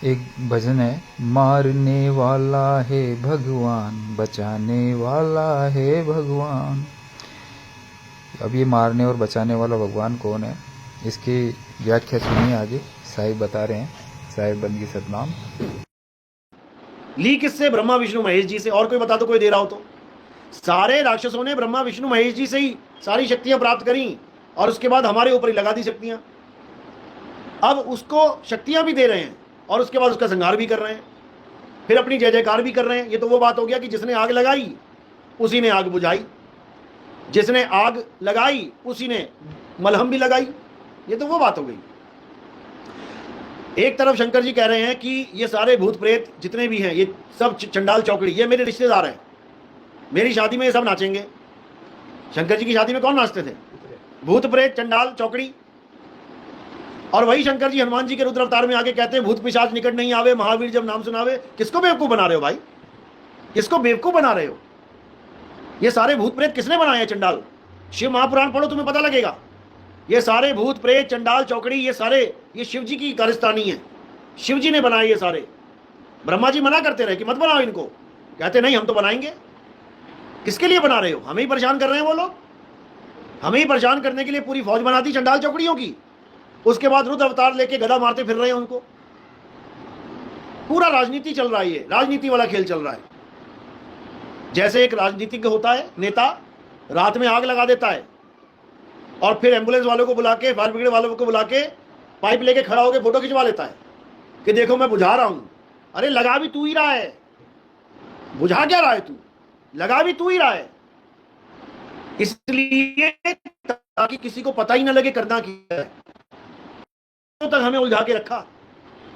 एक भजन है, मारने वाला है भगवान, बचाने वाला है भगवान। अब ये मारने और बचाने वाला भगवान कौन है, इसकी व्याख्या सुनिए आगे। साहिब बता रहे हैं, साहिब बंदगी सतनाम। ली किससे? ब्रह्मा विष्णु महेश जी से। और कोई बता दो, कोई दे रहा हो तो। सारे राक्षसों ने ब्रह्मा विष्णु महेश जी से ही सारी शक्तियां प्राप्त करी और उसके बाद हमारे ऊपर ही लगा दी शक्तियां। अब उसको शक्तियां भी दे रहे हैं और उसके बाद उसका संहार भी कर रहे हैं, फिर अपनी जय जयकार भी कर रहे हैं। ये तो वो बात हो गया कि जिसने आग लगाई उसी ने आग बुझाई, जिसने आग लगाई उसी ने मलहम भी लगाई। ये तो वो बात हो गई। एक तरफ शंकर जी कह रहे हैं कि ये सारे भूत प्रेत जितने भी हैं, ये सब चंडाल चौकड़ी, ये मेरे रिश्तेदार हैं, मेरी शादी में ये सब नाचेंगे। शंकर जी की शादी में कौन नाचते थे? भूत प्रेत चंडाल चौकड़ी। और वही शंकर जी हनुमान जी के रुद्र अवतार में आके कहते हैं भूत पिशाच निकट नहीं आवे, महावीर जब नाम सुनावे। किसको बेवकूफ बना रहे हो भाई? किसको बेवकूफ बना रहे हो? ये सारे भूत प्रेत किसने बनाए हैं? चंडाल। शिव महापुराण पढ़ो, तुम्हें पता लगेगा। ये सारे भूत प्रेत चंडाल चौकड़ी, ये सारे ये शिव जी की कारस्तानी है, शिव जी ने बनाए ये सारे। ब्रह्मा जी मना करते रहे कि मत बनाओ इनको, कहते नहीं हम तो बनाएंगे। किसके लिए बना रहे हो? हमें ही परेशान कर रहे हैं वो लोग। हमें ही परेशान करने के लिए पूरी फौज बना दी चंडाल चौकड़ियों की। उसके बाद रुद्र अवतार लेके गदा मारते फिर रहे हैं उनको। पूरा राजनीति चल रहा है, ये राजनीति वाला खेल चल रहा है। जैसे एक राजनीतिज्ञ होता है, नेता, रात में आग लगा देता है और फिर एम्बुलेंस वालों को बुला के, फायर ब्रिगेड वालों को बुला के पाइप लेके खड़ा होकर फोटो खिंचवा लेता है कि देखो मैं बुझा रहा हूं। अरे लगा भी तू ही रहा है, बुझा क्या रहा है तू? लगा भी तू ही रहा है, इसलिए ताकि किसी को पता ही ना लगे करना क्या है। तक हमें उलझा के रखा,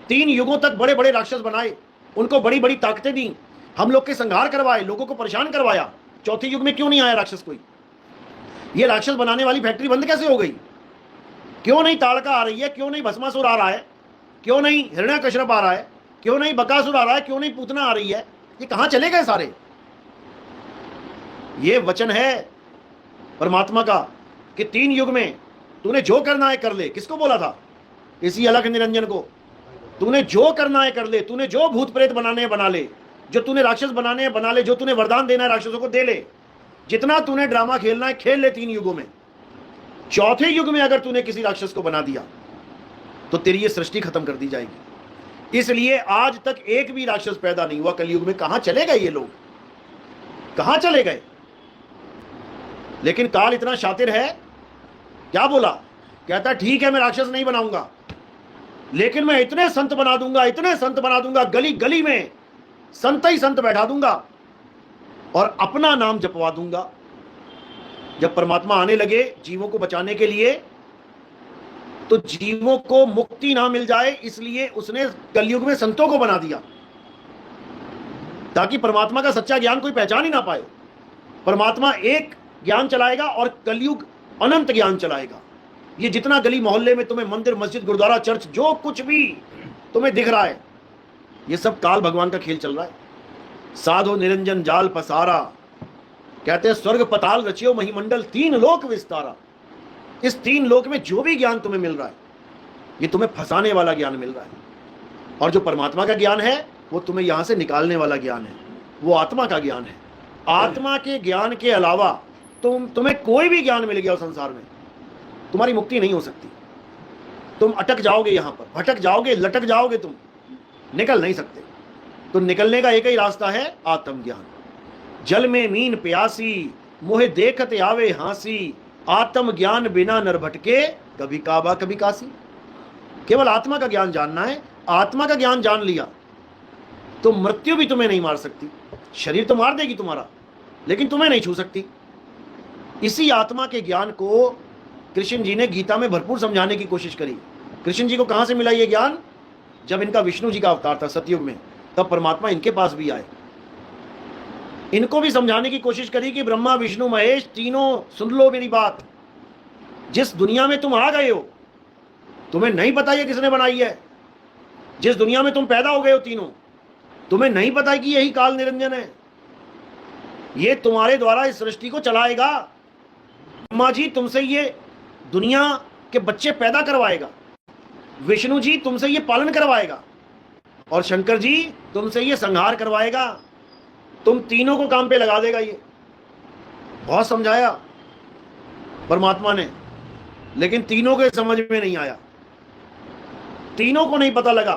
3 युगों तक बड़े बड़े राक्षस बनाए, उनको बड़ी बड़ी ताकतें दी, हम लोग के संहार करवाए, लोगों को परेशान करवाया। चौथे युग में क्यों नहीं आया राक्षस कोई? ये राक्षस बनाने वाली फैक्ट्री बंद कैसे हो गई? क्यों नहीं ताड़का आ रही है? क्यों नहीं भस्मासुर आ रहा है? क्यों नहीं हिरण्यकश्यप आ रहा है? क्यों नहीं बकासुर आ रहा है? क्यों नहीं पूतना आ रही है? ये कहां चले गए सारे? ये वचन है परमात्मा का कि 3 युग में तूने जो करना है कर ले। किसको बोला था? इसी अलख निरंजन को। तूने जो करना है कर ले, तूने जो भूत प्रेत बनाने हैं बना ले, जो तूने राक्षस बनाने हैं बना ले, जो तूने वरदान देना है राक्षसों को दे ले, जितना तूने ड्रामा खेलना है खेल ले 3 युगों में। चौथे युग में अगर तूने किसी राक्षस को बना दिया तो तेरी ये सृष्टि खत्म कर दी जाएगी। इसलिए आज तक एक भी राक्षस पैदा नहीं हुआ कलयुग में। कहां चले गए ये लोग? कहां चले गए? लेकिन काल इतना शातिर है, क्या बोला? कहता ठीक है मैं राक्षस नहीं बनाऊंगा, लेकिन मैं इतने संत बना दूंगा, इतने संत बना दूंगा, गली गली में संत ही संत बैठा दूंगा और अपना नाम जपवा दूंगा। जब परमात्मा आने लगे जीवों को बचाने के लिए, तो जीवों को मुक्ति ना मिल जाए इसलिए उसने कलयुग में संतों को बना दिया, ताकि परमात्मा का सच्चा ज्ञान कोई पहचान ही ना पाए। परमात्मा एक ज्ञान चलाएगा और कलयुग अनंत ज्ञान चलाएगा। ये जितना गली मोहल्ले में तुम्हें मंदिर मस्जिद गुरुद्वारा चर्च जो कुछ भी तुम्हें दिख रहा है, ये सब काल भगवान का खेल चल रहा है। साधो निरंजन जाल पसारा, कहते हैं स्वर्ग पताल रचियो महिमंडल 3 लोक विस्तारा। इस 3 लोक में जो भी ज्ञान तुम्हें मिल रहा है, ये तुम्हें फंसाने वाला ज्ञान मिल रहा है, और जो परमात्मा का ज्ञान है वो तुम्हें यहां से निकालने वाला ज्ञान है, वो आत्मा का ज्ञान है। आत्मा के ज्ञान के अलावा तुम्हें कोई भी ज्ञान मिल गया संसार में, तुम्हारी मुक्ति नहीं हो सकती। तुम अटक जाओगे, यहां पर भटक जाओगे, लटक जाओगे, तुम निकल नहीं सकते। तो निकलने का एक ही रास्ता है, आत्मज्ञान। जल में मीन प्यासी, मोहे देखत आवे हांसी, आत्म ज्ञान बिना नर भटके, कभी काबा कभी काशी। केवल आत्मा का ज्ञान जानना है। आत्मा का ज्ञान जान लिया तो मृत्यु भी तुम्हें नहीं मार सकती। शरीर तो मार देगी तुम्हारा, लेकिन तुम्हें नहीं छू सकती। इसी आत्मा के ज्ञान को कृष्ण जी ने गीता में भरपूर समझाने की कोशिश करी। कृष्ण जी को कहां से मिला ये ज्ञान? जब इनका विष्णु जी का अवतार था सतयुग में, तब परमात्मा इनके पास भी आए, इनको भी समझाने की कोशिश करी कि ब्रह्मा विष्णु महेश तीनों सुन लो मेरी बात। जिस दुनिया में तुम आ गए हो, तुम्हें नहीं पता ये किसने बनाई है। जिस दुनिया में तुम पैदा हो गए हो तीनों, तुम्हें नहीं पता कि यही काल निरंजन है। ये तुम्हारे द्वारा इस सृष्टि को चलाएगा। ब्रह्मा जी तुमसे ये दुनिया के बच्चे पैदा करवाएगा, विष्णु जी तुमसे ये पालन करवाएगा, और शंकर जी तुमसे ये संहार करवाएगा, तुम तीनों को काम पे लगा देगा। ये बहुत समझाया परमात्मा ने, लेकिन तीनों के समझ में नहीं आया। तीनों को नहीं पता लगा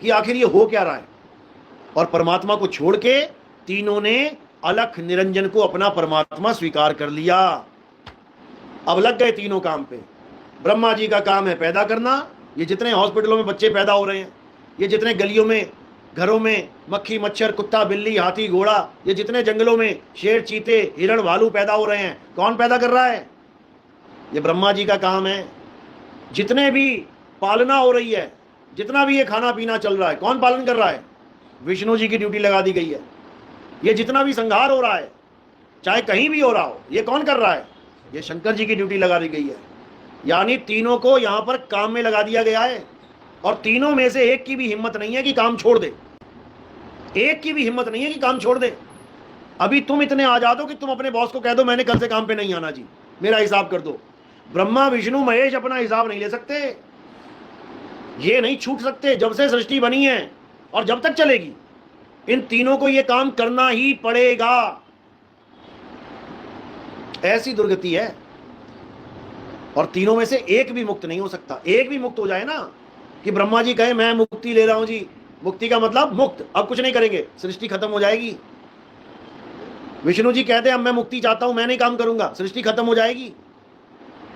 कि आखिर ये हो क्या रहा है। और परमात्मा को छोड़ के तीनों ने अलख निरंजन को अपना परमात्मा स्वीकार कर लिया। अब लग गए तीनों काम पे। ब्रह्मा जी का काम है पैदा करना। ये जितने हॉस्पिटलों में बच्चे पैदा हो रहे हैं, ये जितने गलियों में घरों में मक्खी मच्छर कुत्ता बिल्ली हाथी घोड़ा, ये जितने जंगलों में शेर चीते हिरण भालू पैदा हो रहे हैं, कौन पैदा कर रहा है? ये ब्रह्मा जी का काम है। जितने भी पालना हो रही है, जितना भी ये खाना पीना चल रहा है, कौन पालन कर रहा है? विष्णु जी की ड्यूटी लगा दी गई है। ये जितना भी संहार हो रहा है, चाहे कहीं भी हो रहा हो, ये कौन कर रहा है? ये शंकर जी की ड्यूटी लगा दी गई है। यानी तीनों को यहां पर काम में लगा दिया गया है। और तीनों में से एक की भी हिम्मत नहीं है कि काम छोड़ दे। एक की भी हिम्मत नहीं है कि काम छोड़ दे। अभी तुम इतने आजाद हो कि तुम अपने बॉस को कह दो मैंने कल से काम पे नहीं आना जी, मेरा हिसाब कर दो। ब्रह्मा विष्णु महेश अपना हिसाब नहीं ले सकते। ये नहीं छूट सकते। जब से सृष्टि बनी है और जब तक चलेगी, इन तीनों को ये काम करना ही पड़ेगा। ऐसी दुर्गति है। और तीनों में से एक भी मुक्त नहीं हो सकता। एक भी मुक्त हो जाए ना, कि ब्रह्मा जी कहे मैं मुक्ति ले रहा हूं जी, मुक्ति का मतलब मुक्त, अब कुछ नहीं करेंगे, सृष्टि खत्म हो जाएगी। विष्णु जी कहते अब मैं मुक्ति चाहता हूं, मैं नहीं काम करूंगा, सृष्टि खत्म हो जाएगी।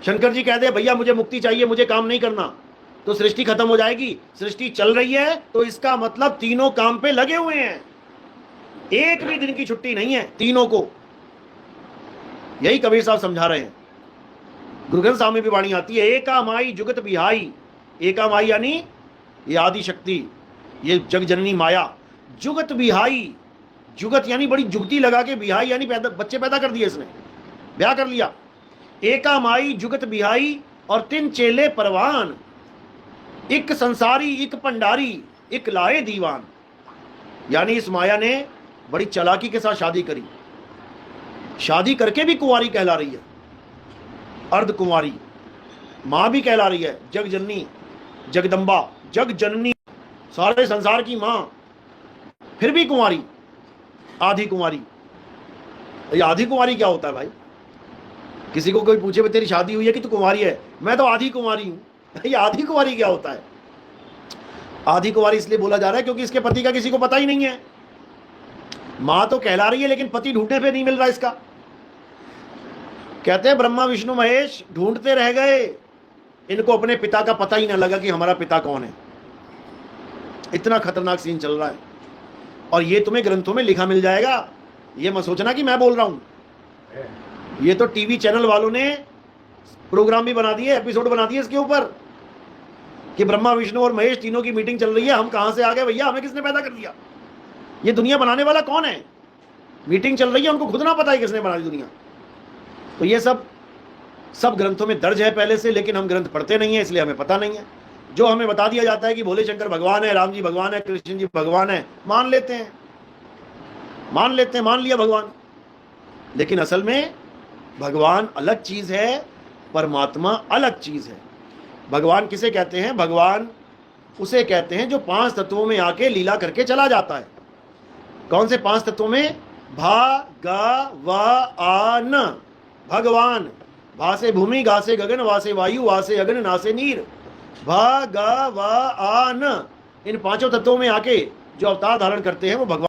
शंकर जी कहते भैया मुझे मुक्ति चाहिए, मुझे काम नहीं करना, तो सृष्टि खत्म हो जाएगी। सृष्टि चल रही है तो इसका मतलब तीनों काम पे लगे हुए हैं। एक भी दिन की छुट्टी नहीं है तीनों को। यही कबीर साहब समझा रहे हैं। गुरु ग्रंथ साहब में भी वाणी आती है, एका माई जुगत बिहाई। एका माई यानी ये आदि शक्ति, ये जग जननी माया। जुगत बिहाई, जुगत यानी बड़ी जुगती लगा के, बिहाई यानी बच्चे पैदा कर दिए इसने, ब्याह कर लिया। एका माई जुगत बिहाई और तिन चेले परवान। एक संसारी एक भंडारी एक लाए दीवान। यानी इस माया ने बड़ी चालाकी के साथ शादी करी। शादी करके भी कुंवारी कहला रही है, अर्ध कुंवारी। मां भी कहला रही है, जग जननी जगदम्बा, जग जननी, सारे संसार की मां, फिर भी कुंवारी, आधी कुंवारी। ये आधी कुंवारी क्या होता है भाई? किसी को कोई पूछे तेरी शादी हुई है कि तू कुंवारी है, मैं तो आधी कुंवारी हूं। ये आधी कुंवारी क्या होता है? आधी कुंवारी इसलिए बोला जा रहा है क्योंकि इसके पति का किसी को पता ही नहीं है। मां तो कहला रही है लेकिन पति ढूंढने पे नहीं मिल रहा इसका। कहते हैं ब्रह्मा विष्णु महेश ढूंढते रह गए, इनको अपने पिता का पता ही ना लगा कि हमारा पिता कौन है। इतना खतरनाक सीन चल रहा है। और ये तुम्हें ग्रंथों में लिखा मिल जाएगा। ये मत सोचना कि मैं बोल रहा हूं। ये तो टीवी चैनल वालों ने प्रोग्राम भी बना दिए, एपिसोड बना दिए इसके ऊपर, कि ब्रह्मा विष्णु और महेश तीनों की मीटिंग चल रही है। हम कहां से आ गए भैया, हमें किसने पैदा कर दिया? ये दुनिया बनाने वाला कौन है? मीटिंग चल रही है, उनको खुद ना पता है किसने बना दी दुनिया। तो ये सब ग्रंथों में दर्ज है पहले से, लेकिन हम ग्रंथ पढ़ते नहीं है, इसलिए हमें पता नहीं है। जो हमें बता दिया जाता है कि भोले शंकर भगवान है, राम जी भगवान है, कृष्ण जी भगवान है, मान लेते हैं, मान लिया भगवान। लेकिन असल में भगवान अलग चीज है, परमात्मा अलग चीज है। भगवान किसे कहते हैं? भगवान उसे कहते हैं जो 5 तत्वों में आके लीला करके चला जाता है। कौन से 5 तत्वों में? भा गा वा आ न। भगवान, भा से भूमि, गा से गगन, वा से वायु, वा से अग्नि, ना से नीर। भा गा वा आ न, इन 5 तत्वों में आके जो अवतार धारण करते हैं वो भगवान।